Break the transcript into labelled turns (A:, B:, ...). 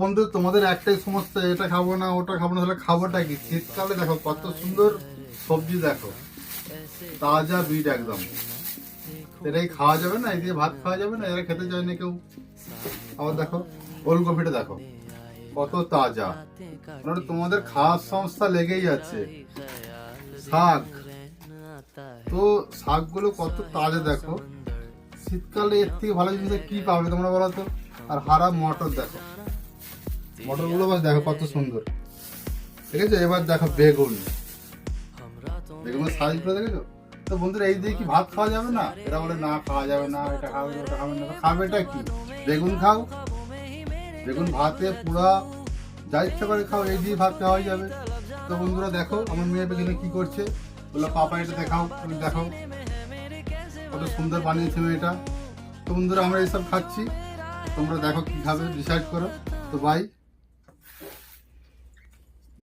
A: বন্ধু তোমাদের একটাই সমস্যা, এটা খাবো না ওটা খাবো না, তাহলে খাবোটা কি? শীতকালে দেখো কত সুন্দর সবজি, দেখো তাজা বিট একদম। এটাই খাওয়া যাবে না? এই দিয়ে ভাত খাওয়া যাবে না? এরা খেতে চায় না কেউ। আবার দেখো ওলকপিটা দেখো কত তাজা, মানে তোমাদের খাওয়ার সংস্থা লেগেই আছে। শাক, তো শাকগুলো কত তাজা দেখো। শীতকালে এর থেকে ভালো জিনিস কি পাবে তোমরা বলো তো? আর হারা মটর দেখো, মটরগুলো বাস দেখো কত সুন্দর, ঠিক আছে? এবার দেখো বেগুন, বেগুনের সাইজগুলো দেখেছো? তো বন্ধুরা এই দিয়ে কি ভাত খাওয়া যাবে না? এরা বলে না খাওয়া যাবে না, এটা খাবে না ওটা খাবে না। খাবে এটা কি? বেগুন খাও, বেগুন ভাতে পুরা যা ইচ্ছা করে খাও, এই দিয়ে ভাত খাওয়া যাবে। তো বন্ধুরা দেখো আমার মেয়ে বেগুনে কি করছে, বললো পাপা এটা দেখাও, তুমি দেখো কত সুন্দর বানিয়েছে মেয়েটা। তো বন্ধুরা আমরা এইসব খাচ্ছি, তোমরা দেখো কি খাবে ডিসাইড করো। তো বাই।